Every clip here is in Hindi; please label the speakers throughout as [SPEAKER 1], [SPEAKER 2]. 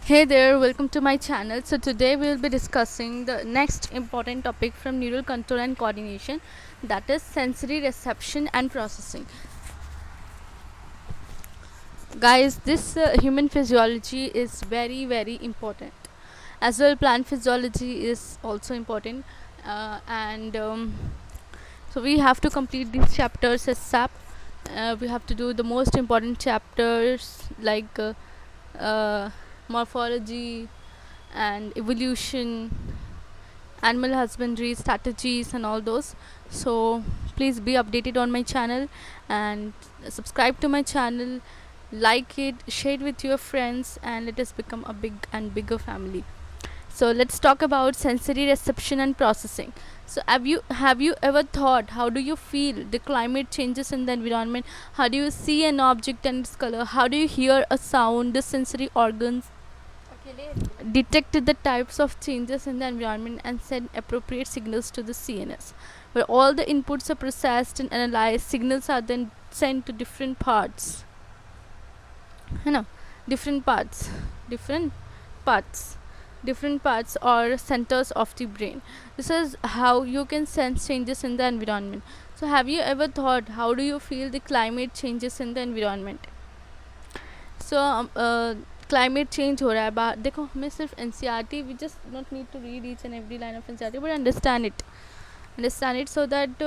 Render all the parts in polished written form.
[SPEAKER 1] Hey there, welcome to my channel. So today we will be discussing the next important topic from neural control and coordination, that is sensory reception and processing. Guys, this human physiology is very important. As well, plant physiology is also important, and so we have to complete these chapters as SAP. We have to do the most important chapters like uh, morphology and evolution, animal husbandry strategies, and all those. So please be updated on my channel and subscribe to my channel, like it, share it with your friends, and let us become a big and bigger family. So let's talk about sensory reception and processing. So have you ever thought, how do you feel the climate changes in the environment? How do you see an object and its color? How do you hear a sound? The sensory organs detect the types of changes in the environment and send appropriate signals to the CNS, where all the inputs are processed and analyzed. Signals are then sent to different parts. You know, different parts, different parts, different parts or centers of the brain. This is how you can sense changes in the environment. So, have you ever thought, how do you feel the climate changes in the environment? So climate change हो रहा है बाहर. देखो, हमें सिर्फ N C R T, we just not need to read each and every line of N C R T, but understand it so that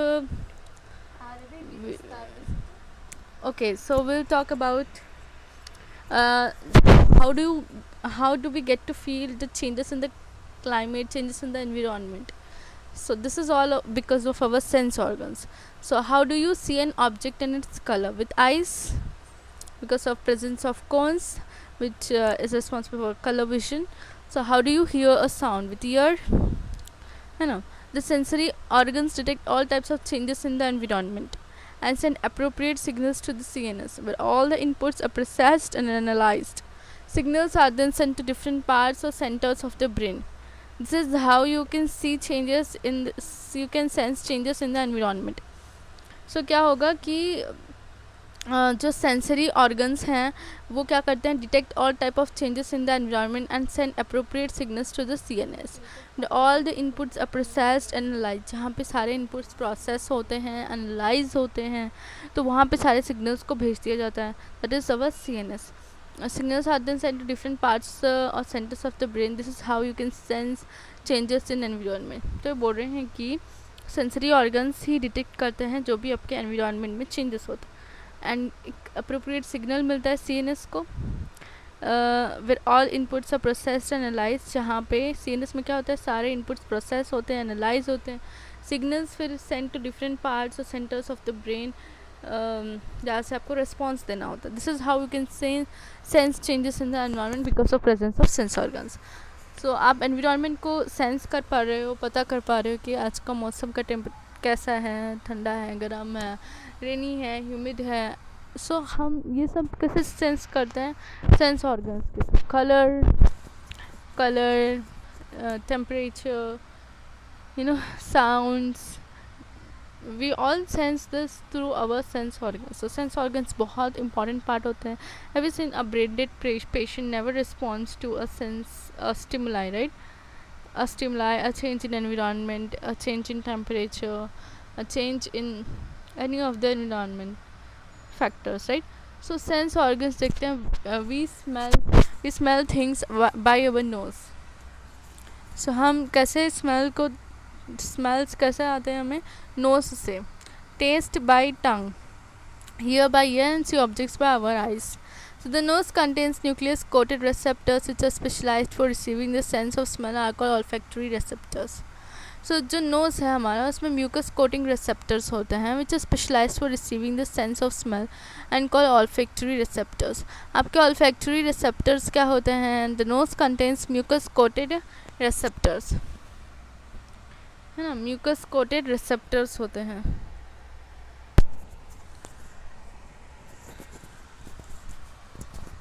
[SPEAKER 1] okay, so we'll talk about how do how do we get to feel the changes in the climate, changes in the environment. So this is all because of our sense organs. So how do you see an object and its color? With eyes, because of presence of cones, which is responsible for color vision. So how do you hear a sound? With ear. The sensory organs detect all types of changes in the environment and send appropriate signals to the CNS, where all the inputs are processed and analyzed. Signals are then sent to different parts or centers of the brain. This is how you can see changes in you can sense changes in the environment. So क्या होगा कि जो सेंसरी ऑर्गन्स हैं वो क्या करते हैं, detect all type of changes in the environment and send appropriate signals to the CNS. All the inputs are processed and analyse. जहाँ पे सारे इनपुट्स प्रोसेस होते हैं, एनालाइज होते हैं, तो वहाँ पे सारे सिग्नल्स को भेज दिया जाता है. That is our CNS. Signals are then sent to different parts or centers of the brain. This is how you can sense changes in environment. तो ये बोल रहे हैं कि सेंसरी ऑर्गन्स ही डिटेक्ट करते हैं जो भी आपके एनवायरनमेंट में चेंजेस होते हैं, एंड एक अप्रोप्रिएट सिग्नल मिलता है CNS को, with all inputs are processed and analyse. जहाँ पे CNS में क्या होता है, सारे इनपुट्स प्रोसेस होते हैं, एनालाइज होते हैं. सिग्नल्स फिर सेंड टू डिफरेंट पार्ट्स और सेंटर्स ऑफ द ब्रेन, जहाँ से आपको रिस्पॉन्स देना होता है. This is how you can sense changes in the environment because of presence of sense organs. So आप एनवायरनमेंट को सेंस कर पा रहे हो, पता कर पा रहे हो कि आज का मौसम का कैसा है, ठंडा है, गर्म है, रेनी है, ह्यूमिड है. सो हम ये सब कैसे सेंस करते हैं, सेंस ऑर्गन्स के. Colour, temperature, sounds, we all sense this through our sense organs. तो सेंस ऑर्गन्स बहुत इंपॉर्टेंट पार्ट होते हैं. Have you seen a bedridden patient never responds to a stimuli, right? A stimuli, a change in environment, a change in temperature, a change in any of the environment factors, right? So sense organs देखते हैं. We smell things by our nose. So हम कैसे smells कैसे आते हैं हमें? nose से. Taste by tongue, hear by ear, and see objects by our eyes. So the nose contains nucleus coated receptors which are specialized for receiving the sense of smell are called olfactory receptors. So जो nose है हमारा, उसमें mucus coating receptors होते हैं which are specialized for receiving the sense of smell and called olfactory receptors. आपके olfactory receptors क्या होते हैं? The nose contains mucus coated receptors, है ना, mucus coated receptors होते हैं.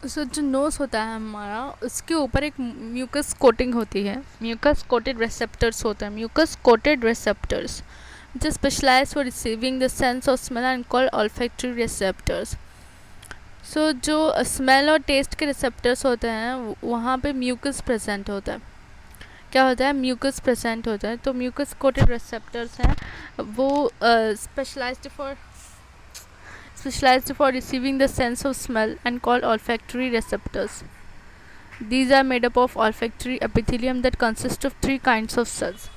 [SPEAKER 1] सो जो नोज होता है हमारा, उसके ऊपर एक म्यूकस कोटिंग होती है, म्यूकस कोटेड रिसेप्टर्स होते हैं, म्यूकस कोटेड रिसेप्टर्स जो specialise for receiving the sense of smell and called olfactory receptors. So जो स्मेल और टेस्ट के रिसेप्टर्स होते हैं वहाँ पे म्यूकस प्रेजेंट होता है. क्या होता है? म्यूकस प्रेजेंट होता है. तो म्यूकस कोटेड रिसेप्टर्स हैं वो specialized for receiving the sense of smell and called olfactory receptors. These are made up of olfactory epithelium that consists of three kinds of cells.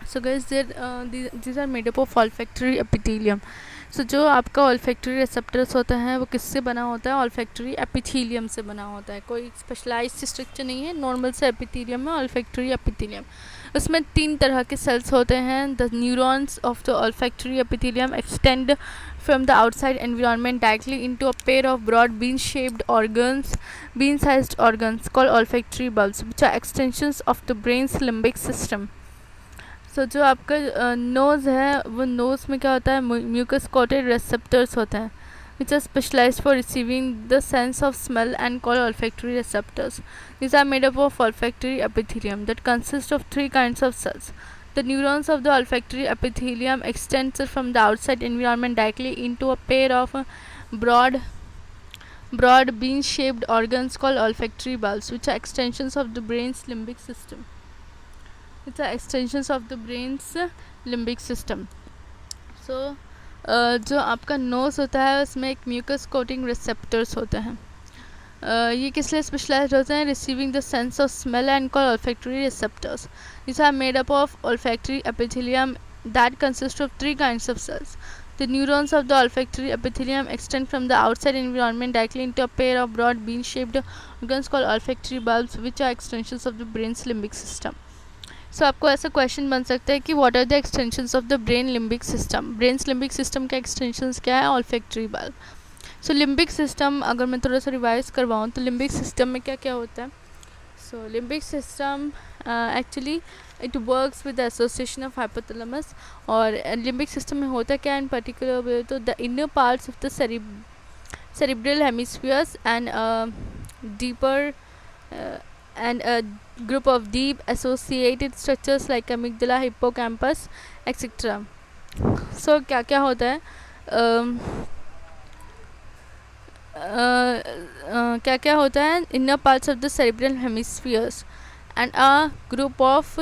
[SPEAKER 1] So guys, these are made up of olfactory epithelium. So जो आपका olfactory receptors होता है वो किससे बना होता है? olfactory epithelium से बना होता है. कोई स्पेशलाइज्ड स्ट्रक्चर नहीं है, नॉर्मल से epithelium है, olfactory epithelium. उसमें 3 तरह के सेल्स होते हैं. The neurons of the olfactory epithelium extend from the outside environment directly into a pair of broad bean-sized organs called olfactory bulbs, which are extensions of the brain's limbic system. So जो आपका नोज़ है वो नोज़ में क्या होता है? म्यूकस कोटेड रिसेप्टर्स होते हैं which are specialized for receiving the sense of smell and called olfactory receptors. These are made up of olfactory epithelium that consists of 3 kinds of cells. The neurons of the olfactory epithelium extend from the outside environment directly into a pair of broad bean-shaped organs called olfactory bulbs, which are extensions of the brain's limbic system. So जो आपका नोज़ होता है उसमें एक म्यूकस कोटिंग रिसेप्टर्स होते हैं. ये किस लिए स्पेशलाइज्ड होते हैं? Receiving the sense of smell and call olfactory receptors. These are made up of olfactory epithelium that consist of 3 kinds of cells. The neurons of the olfactory epithelium extend from the outside environment directly into a pair of broad bean-shaped organs called olfactory bulbs, which are extensions of the brain's limbic system. So आपको ऐसा क्वेश्चन बन सकता है कि what are the extensions of the brain limbic system. Brain's limbic system का एक्सटेंशंस क्या है? Olfactory bulb. So limbic system अगर मैं थोड़ा सा रिवाइज करवाऊँ तो लिम्बिक सिस्टम में क्या क्या होता है? So limbic system actually it works with the association of hypothalamus. और लिम्बिक सिस्टम में होता क्या इन पर्टिकुलर? तो the inner parts of the cerebral hemispheres and deeper and a group of deep associated structures like amygdala, hippocampus, etc. So क्या क्या होता है? क्या क्या होता है? inner parts of the cerebral hemispheres and a group of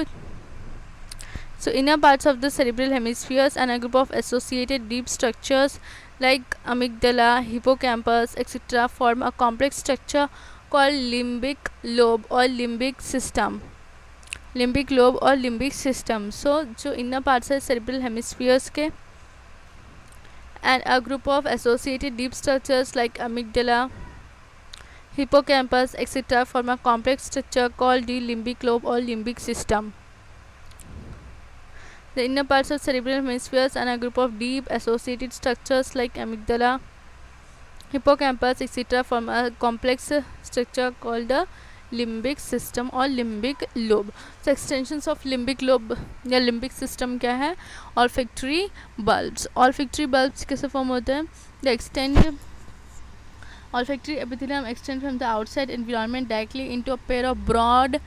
[SPEAKER 1] inner parts of the cerebral hemispheres and a group of associated deep structures like amygdala, hippocampus, etc. form a complex structure called limbic lobe or limbic system. So जो inner parts है cerebral hemispheres के and a group of associated deep structures like amygdala, hippocampus, etc. form a complex structure called the limbic lobe or limbic system. The inner parts of cerebral hemispheres and a group of deep associated structures like amygdala, hippocampus, etc. form a complex structure called the limbic system or limbic lobe. So extensions of limbic lobe या limbic system क्या है? olfactory bulbs. olfactory bulbs कैसे form होते हैं? The olfactory epithelium extend from the outside environment directly into a pair of broad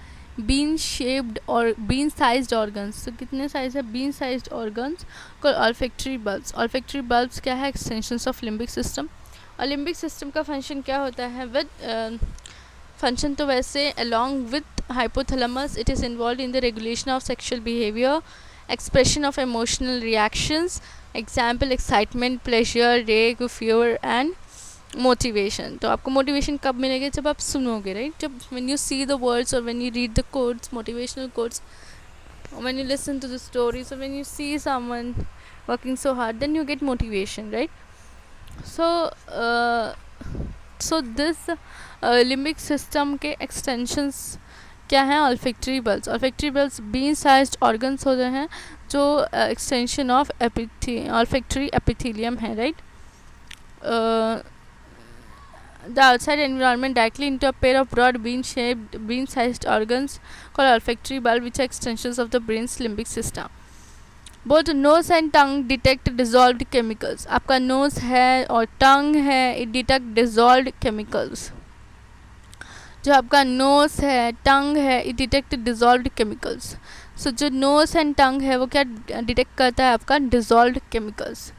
[SPEAKER 1] bean-shaped or bean-sized organs. So कितने size है? bean-sized organs called olfactory bulbs. olfactory bulbs क्या है? extensions of limbic system. और लिम्बिक सिस्टम का फंक्शन क्या होता है? विद फंक्शन तो वैसे along with hypothalamus it is involve in the regulation of sexual behaviour, expression of emotional reactions, example excitement, pleasure, रेग, फियर एंड मोटिवेशन. तो आपको मोटिवेशन कब मिलेगा? जब आप सुनोगे, राइट? जब when you see the words और when you read the quotes, motivational quotes, when you listen to the stories और when you see someone working so hard, then you get motivation, right? So this limbic system के extensions क्या हैं? olfactory bulbs. olfactory bulbs bean-sized organs होते हैं जो extension of olfactory epithelium है, right? The outside environment directly into a pair of broad bean-sized organs called olfactory bulb, which are extensions of the brain's limbic system. Both nose and tongue detect dissolved chemicals. आपका नोज है और टंग है, इट डिटेक्ट डिजॉल्व्ड केमिकल्स. जो आपका नोज है, टंग है, इट डिटेक्ट डिजॉल्व्ड केमिकल्स. सो जो नोज एंड टंग है वो क्या डिटेक्ट करता है? आपका डिजॉल्व्ड केमिकल्स.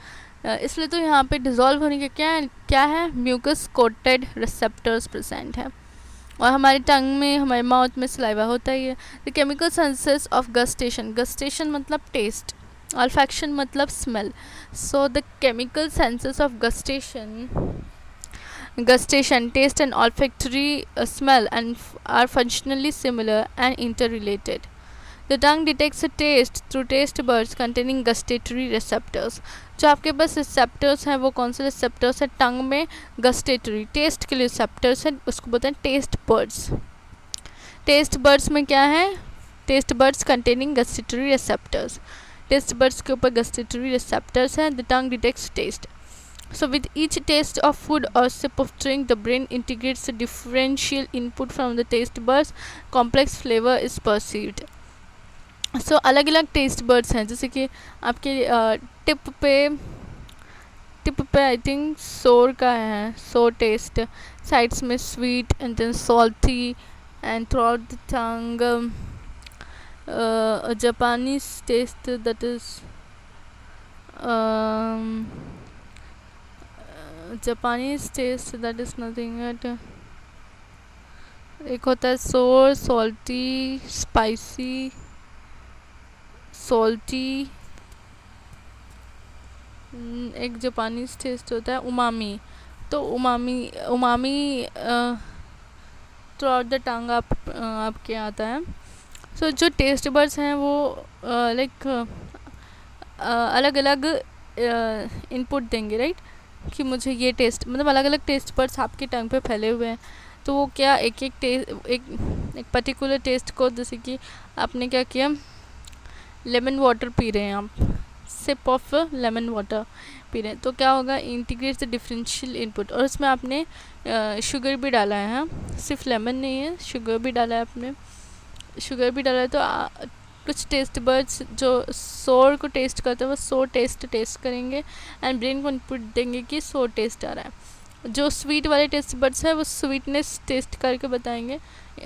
[SPEAKER 1] इसलिए तो यहाँ पे डिज़ोल्व होने के क्या है म्यूकस कोटेड रिसेप्टर्स प्रेजेंट है। और हमारी टंग में, हमारे माउथ में सलाइवा होता ही है। द केमिकल सेंसेस ऑफ गस्टेशन, गस्टेशन मतलब टेस्ट, ऑल्फैक्शन मतलब smell. So the chemical senses of gustation, taste and olfactory smell and are functionally similar and interrelated. The tongue detects a taste through taste buds containing gustatory receptors. जो आपके पास रिसेप्टर्स हैं वो कौन से रिसेप्टर्स हैं टंग में? गस्टेटरी, टेस्ट के लिए रिसेप्टर्स हैं, उसको बोलते हैं टेस्ट बर्ड्स। टेस्ट बर्ड्स में क्या है? Taste buds containing gustatory receptors. Taste buds के ऊपर गस्टेटरी रिसेप्टर्स हैं। The tongue detects taste. So with each taste of food or sip of drink, the brain integrates the differential input from the taste buds. Complex flavor is perceived. So अलग अलग टेस्ट बर्ड्स हैं, जैसे कि आपके टिप पे आई थिंक सोर का है, सोर टेस्ट, साइड्स में sweet and then salty and throughout the tongue Japanese taste that is Japanese taste that is nothing but एक होता है sour, salty, spicy, salty, एक जापानीज टेस्ट होता है उमामी। तो उमामी थ्रू आउट द टंग आपके आता है। सो जो टेस्ट बर्ड्स हैं वो लाइक अलग अलग इनपुट देंगे, राइट, कि मुझे ये टेस्ट, मतलब अलग अलग टेस्ट बर्ड्स आपके टंग पे फैले हुए हैं। तो वो क्या एक पर्टिकुलर टेस्ट को, जैसे कि आपने क्या किया, लेमन वाटर पी रहे हैं आप, सिप ऑफ लेमन वाटर पी रहे हैं, तो क्या होगा, इंटीग्रेट द डिफरेंशियल इनपुट। और उसमें आपने शुगर भी डाला है, हाँ, सिर्फ लेमन नहीं है, शुगर भी डाला है आपने, शुगर भी डाला है। तो कुछ टेस्ट बर्ड्स जो सोर को टेस्ट करते हैं वो सोर टेस्ट करेंगे एंड ब्रेन को इनपुट देंगे कि सोर टेस्ट आ रहा है। जो स्वीट वाले टेस्ट बर्ड्स है वो स्वीटनेस टेस्ट करके बताएंगे,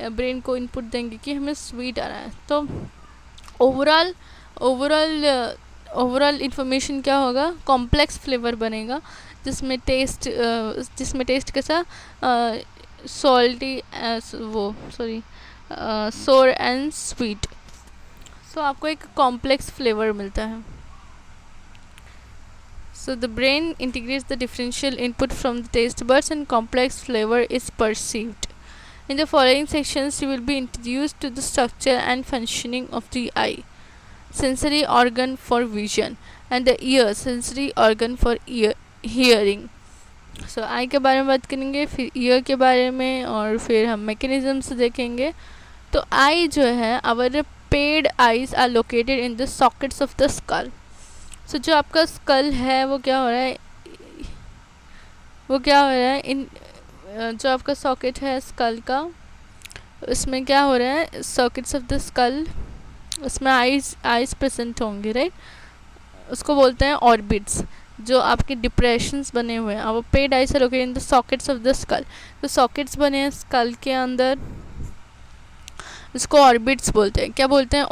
[SPEAKER 1] ब्रेन को इनपुट देंगे कि हमें स्वीट आ रहा है। तो ओवरऑल इन्फॉर्मेशन क्या होगा, कॉम्प्लेक्स फ्लेवर बनेगा, जिसमें टेस्ट कैसा, सॉल्टी, सोर एंड स्वीट। सो आपको एक कॉम्प्लेक्स फ्लेवर मिलता है। So the brain integrates the differential input from the taste buds and complex flavor is perceived. In the following sections, you will be introduced to the structure and functioning of the eye, sensory organ for vision, and the ear, sensory organ for hearing. So eye के बारे में बात करेंगे, फिर ear के बारे में, और फिर हम mechanisms देखेंगे। तो eye जो है, our paired eyes are located in the sockets of the skull. So जो आपका स्कल है वो क्या हो रहा है, इन जो आपका सॉकेट है स्कल का, उसमें क्या हो रहा है, सॉकेट्स ऑफ द स्कल, उसमें आइज प्रेजेंट होंगे, राइट, उसको बोलते हैं ऑर्बिट्स। जो आपके डिप्रेशंस बने हुए हैं, वो पेड आइज है located in the sockets of the skull. तो सॉकेट्स बने हैं स्कल के अंदर, इसको ऑर्बिट्स बोलते हैं। क्या बोलते हैं?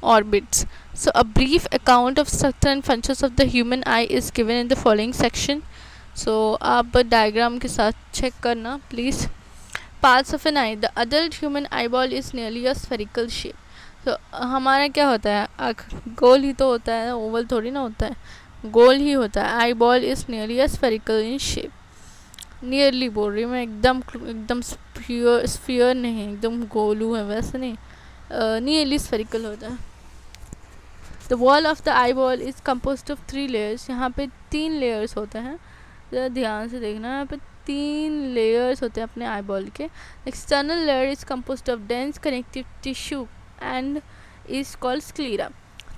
[SPEAKER 1] Orbits. So a brief account of structure and functions of the human eye is given in the following section. So आप डायग्राम के साथ चेक करना please. Parts of an eye. The adult human eyeball is nearly a spherical shape. So हमारा क्या होता है, आँख गोल ही तो होता है, ओवल थोड़ी ना होता है, गोल ही होता है। eyeball is nearly a spherical in shape. Nearly बोल रही हूँ मैं, एकदम स्फीयर नहीं, एकदम गोलू है वैसे नहीं, नियरली स्फेरिकल होता है। The wall of the eye ball is composed of 3 layers. यहाँ पे 3 layers होते हैं, ज़रा ध्यान से देखना, यहाँ पे 3 layers होते हैं अपने आई बॉल के। External layer is composed of dense connective tissue and is called sclera.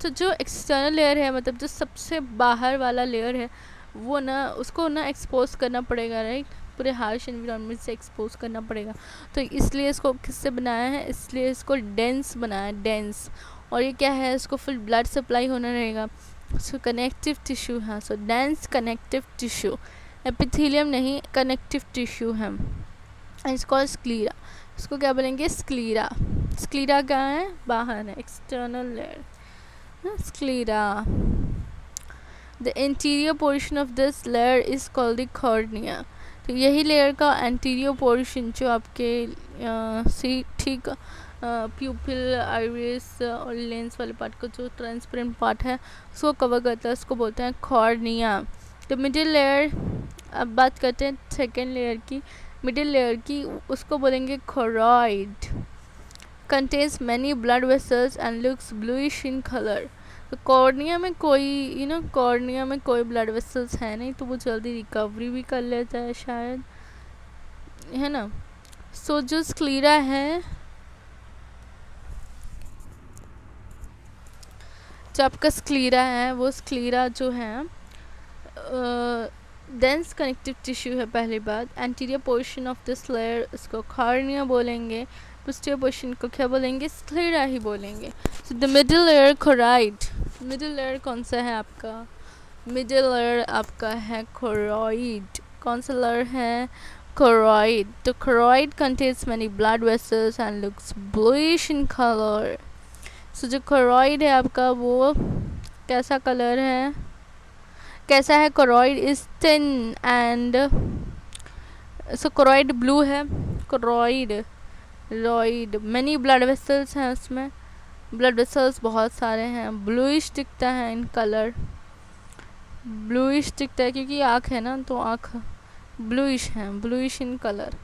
[SPEAKER 1] तो जो एक्सटर्नल लेयर है, मतलब जो सबसे बाहर वाला लेयर है, वो ना उसको ना एक्सपोज करना पड़ेगा, राइट, पूरे हार्श एनवायरनमेंट से एक्सपोज करना पड़ेगा। तो इसलिए इसको किससे बनाया है, इसलिए इसको डेंस बनाया है, डेंस। और ये क्या है, इसको फुल ब्लड सप्लाई होना रहेगा। सो कनेक्टिव टिश्यू है, सो डेंस कनेक्टिव टिश्यू, एपिथेलियम नहीं, कनेक्टिव टिश्यू है, इसको स्क्लीरा। इसको क्या बोलेंगे, स्क्लीरा। स्क्लीरा कहाँ है, बाहर है, external layer, sclera. The interior portion of this layer is called the cornea. तो यही लेयर का एंटीरियर पोर्शन जो आपके ठीक प्यूपिल, आइरिस और लेंस वाले पार्ट का जो ट्रांसपेरेंट पार्ट है उसको कवर करता है, उसको बोलते हैं कॉर्निया। तो मिडिल लेयर, अब बात करते हैं सेकेंड लेयर की, मिडिल लेयर की, उसको बोलेंगे choroid, contains many blood vessels and looks bluish in color। तो कॉर्निया में कोई कॉर्निया में कोई ब्लड वेसल्स है नहीं, तो वो जल्दी रिकवरी भी कर लेता है शायद, है ना। सो जो स्क्लीरा है, जो आपका स्क्लीरा है, वो स्क्लीरा जो है डेंस कनेक्टिव टिश्यू है। पहली बात, anterior portion of this layer उसको कॉर्निया बोलेंगे, पोस्टीरियर पोर्शन को क्या बोलेंगे, स्क्लेरा ही बोलेंगे। So the middle layer choroid, middle layer कौन सा है आपका, मिडिल लेयर आपका है choroid। कौन सा लेयर है, choroid। तो choroid contains many blood vessels and looks bluish in color। सो जो choroid है आपका वो कैसा कलर है, कैसा है, choroid is thin and so choroid blue है, choroid many blood vessels हैं, उसमें ब्लड वेसल्स बहुत सारे हैं, ब्लूइश दिखता है इन कलर, ब्लूइश दिखता है क्योंकि आँख है ना, तो आँख ब्लूइश है, bluish in colour.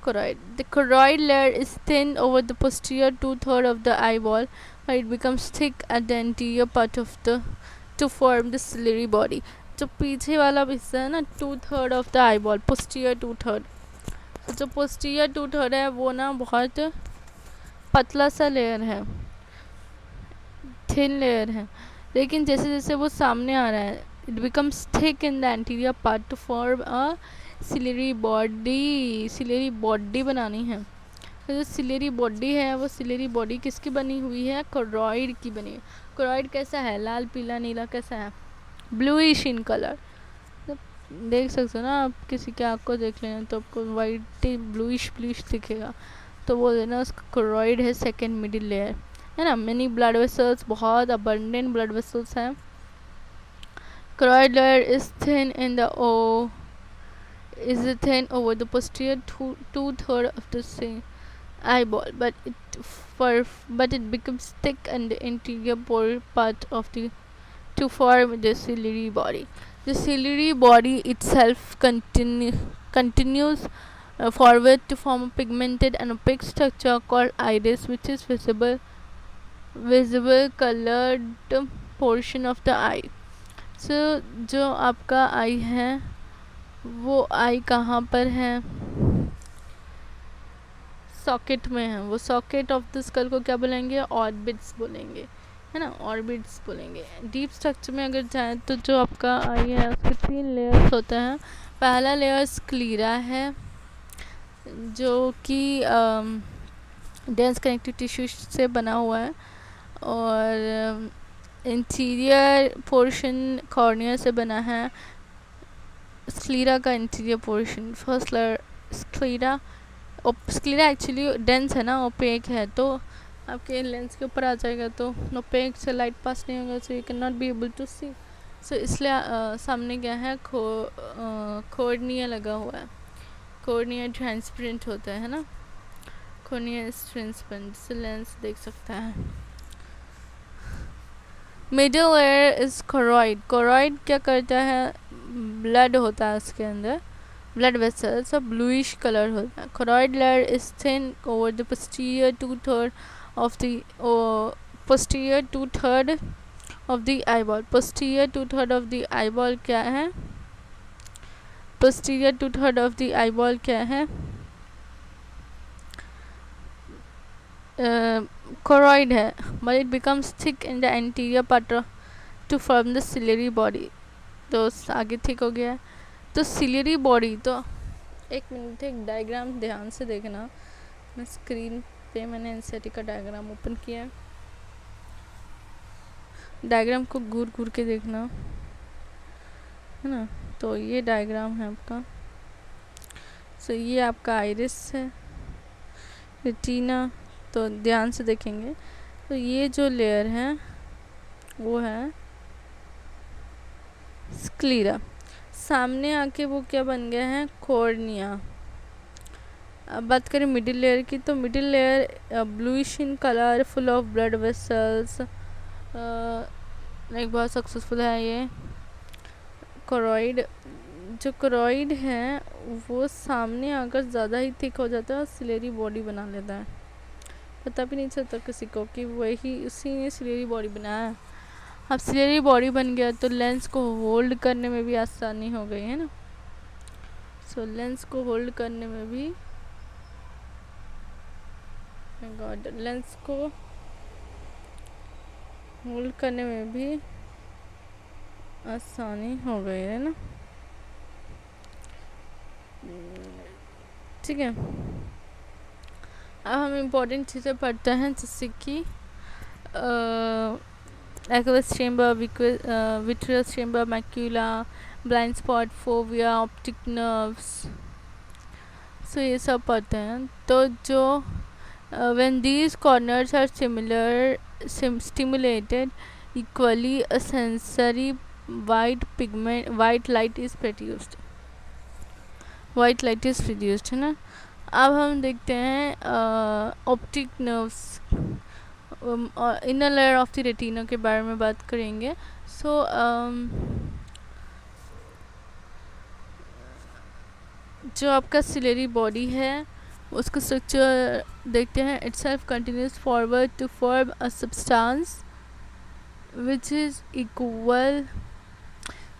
[SPEAKER 1] choroid, the choroid layer is thin over the posterior two-thirds of the eyeball, but it becomes thick at the anterior part of the to form the ciliary body। जो पीछे वाला हिस्सा है ना, 2/3 of the eye ball, posterior 2/3, तो जो पोस्टीरियर 2/3 है वो ना बहुत पतला सा लेयर है, थिन लेयर है, लेकिन जैसे जैसे वो सामने आ रहा है, it becomes thick in the anterior part to form a ciliary body. Ciliary body बनानी है, तो जो सिलेरी बॉडी है वो सिलेरी बॉडी किसकी बनी हुई है, choroid की बनी है। choroid कैसा है, लाल पीला नीला कैसा है, ब्लूइश इन कलर। तो देख सकते हो ना आप, किसी के आँख को देख लेना तो आपको वाइट ब्लूइश ब्लूइश दिखेगा, तो वो देना उसका choroid है, सेकेंड मिडिल लेयर, है ना। मेनी ब्लड वेसल्स, बहुत अबंडेंट ब्लड वेसल्स हैं। choroid layer is thin in the is thin over the posterior two-thirds of the same eyeball, but it becomes thick in the interior part of the to form the ciliary body। The ciliary body itself continues forward to form a pigmented and opaque structure called iris, which is visible colored portion of the eye। So जो आपका आई है वो आई कहाँ पर है, सॉकेट में है, वो सॉकेट ऑफ द स्कल को क्या बोलेंगे, ऑर्बिट्स बोलेंगे, है ना, ऑर्बिट्स बोलेंगे। डीप स्ट्रक्चर में अगर जाएँ तो जो आपका आई है उसके 3 लेयर्स होते हैं। पहला लेयर स्क्लीरा है जो कि डेंस कनेक्टिव टिश्यू से बना हुआ है, और इंटीरियर पोर्शन कॉर्निया से बना है। स्क्लीरा का interior portion, first layer sclera, sclera actually dense है ना, ओपेक है, तो आपके लेंस के ऊपर आ जाएगा, तो ओपेक से लाइट पास नहीं होगा, so you can not be able to see. So इसलिए सामने क्या है, कॉर्निया लगा हुआ है। कॉर्निया ट्रांसपेरेंट होता है ना, कॉर्निया इज ट्रांसपेरेंट, से लेंस देख सकता है। Middle layer is choroid। choroid क्या करता है, ब्लड होता है उसके अंदर, ब्लड वेसल्स, और ब्लूइश कलर होता है। choroid layer is thin over the posterior two-third of the posterior two-third of the eyeball। posterior two-third of the eyeball क्या है, posterior two-third of the eyeball क्या है, choroid है, but it becomes thick in the anterior part to form the ciliary body। तो आगे ठीक हो गया है। तो सिलियरी बॉडी, तो एक मिनट, एक डायग्राम ध्यान से देखना, मैं स्क्रीन पे मैंने एनसीईआरटी का डायग्राम ओपन किया है, डायग्राम को घूर घूर के देखना, है ना। तो ये डायग्राम है आपका, सो ये आपका आइरिस है, रेटिना, तो ध्यान से देखेंगे तो ये जो लेयर है वो है स्क्लीरा। सामने आके वो क्या बन गए हैं, कॉर्निया। अब बात करें मिडिल लेयर की, तो middle layer bluish in colour, full of blood vessels, like बहुत सक्सेसफुल है ये कोरॉइड। जो कोरॉइड है वो सामने आकर ज़्यादा ही थिक हो जाता है और सिलेरी बॉडी बना लेता है। पता भी नहीं चलता किसी को कि वही उसी ने सिलेरी बॉडी बनाया है। अब सिलेरी बॉडी बन गया तो लेंस को होल्ड करने में भी आसानी हो गई है ना। सो लेंस को होल्ड करने में भी गॉड लेंस को होल्ड करने में भी आसानी हो गई है ना। ठीक है, अब हम इम्पोर्टेंट चीज़ें पढ़ते हैं जैसे कि aqueous chamber, vitreous chamber, macula, blind spot, fovea, optic nerves। सो ये सब पढ़ते हैं। तो जो when these corners are stimulated equally, a sensory white light is produced। White light is produced है ना। अब हम देखते हैं optic nerves, inner layer of the retina के बारे में बात करेंगे। सो जो आपका सिलेरी बॉडी है उसका स्ट्रक्चर देखते हैं। Itself continues forward to form a substance which is equal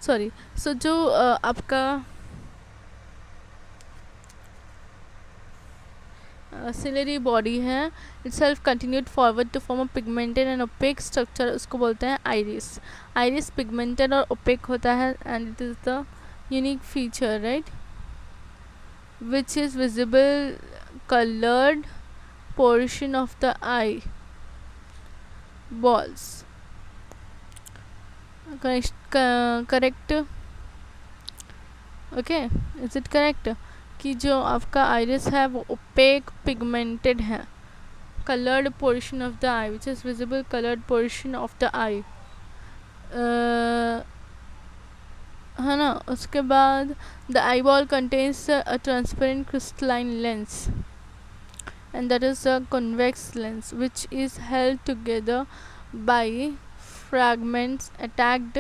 [SPEAKER 1] so जो आपका सिलेरी बॉडी है, itself continued forward to form a pigmented and opaque structure, उसको बोलते हैं आइरिस। आइरिस पिगमेंटेड और ओपेक होता है and it is the unique feature right which is visible colored portion of the eye balls। correct okay, is it correct कि जो आपका आइरिस है वो ओपेक पिगमेंटेड है। colored portion of the eye which is visible colored portion of the eye है ना। उसके बाद the eyeball contains a transparent crystalline lens and that is a convex lens which is held together by fragments attacked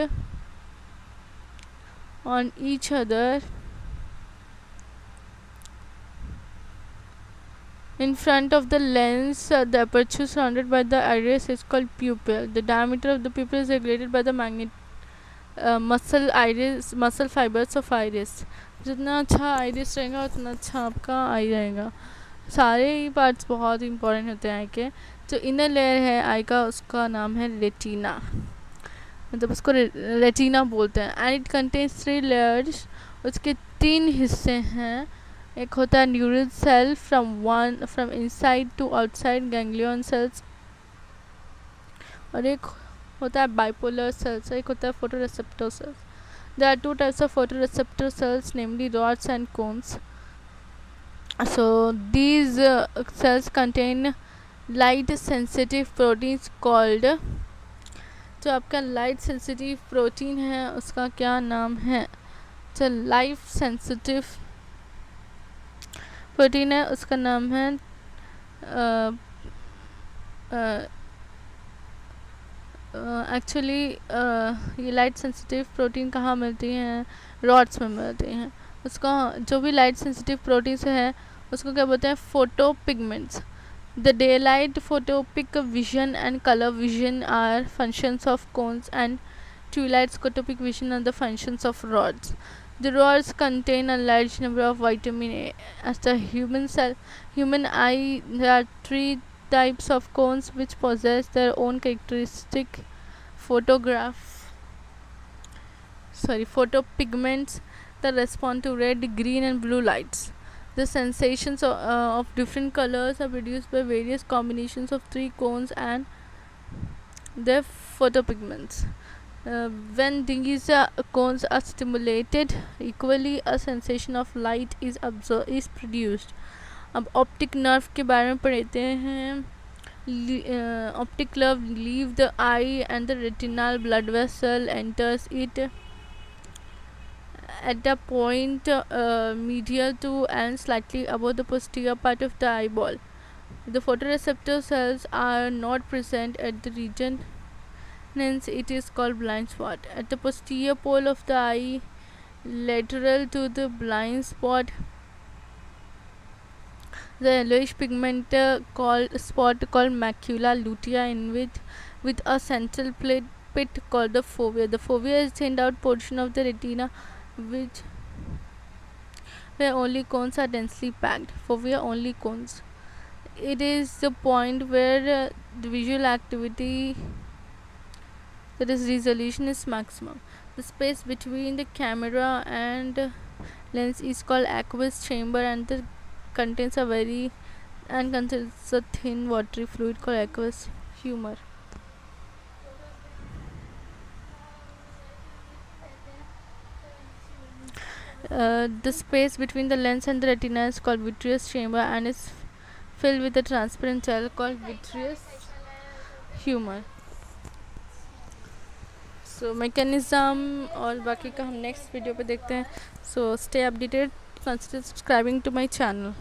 [SPEAKER 1] on each other in front of the lens. The aperture surrounded by the iris is called pupil. The diameter of the pupil is regulated by the muscle fibers of iris। जितना अच्छा आइरिस रहेगा उतना अच्छा आपका आई रहेगा। सारे ही पार्ट्स बहुत इंपॉर्टेंट होते हैं आई के। जो इनर लेयर है आई का उसका नाम है रेटिना, मतलब उसको रेटिना बोलते हैं। एंड इट कंटेन्स 3 लेयर्स, उसके 3 हिस्से हैं। एक होता है neural cell from inside to outside ganglion cells, और एक होता है बाइपोलर सेल्स, एक होता है photoreceptor cells. There are 2 types of photoreceptor cells namely rods and cones। So these cells contain light sensitive proteins called, जो आपका लाइट सेंसिटिव प्रोटीन है उसका क्या नाम है, जो लाइट सेंसिटिव प्रोटीन है उसका नाम है एक्चुअली ये लाइट सेंसिटिव प्रोटीन कहाँ मिलती हैं, रॉड्स में मिलती हैं। उसका जो भी लाइट सेंसिटिव प्रोटीन्स है उसको क्या बोलते हैं, photo pigments. The daylight photopic vision and colour vision are functions of cones and twilight scotopic vision are the functions of rods. The rods contain a large number of vitamin A. As the human eye, there are 3 types of cones which possess their own characteristic photopigments that respond to red, green and blue lights. The sensations of different colors are produced by various combinations of 3 cones and their photopigments. When these cones are stimulated equally, a sensation of light is produced. अब ऑप्टिक नर्व के बारे में पढ़ते हैं। Optic nerve leave the eye and the retinal blood vessel enters it at the point medial to and slightly above the posterior part of the eyeball. The photoreceptor cells are not present at the region, hence it is called blind spot. At the posterior pole of the eye, lateral to the blind spot, the yellowish pigment spot called macula lutea in with a central pit called the fovea. The fovea is thinned out portion of the retina which where only cones are densely packed. Fovea only cones. It is the point where the visual activity, that is resolution, is maximum. The space between the camera and lens is called aqueous chamber, and the contains a very and contains a thin watery fluid called aqueous humor. The space between the lens and the retina is called vitreous chamber and is filled with a transparent gel called vitreous humor. So mechanism और बाकी का हम नेक्स्ट वीडियो पे देखते हैं. So stay updated, consider subscribing to my channel.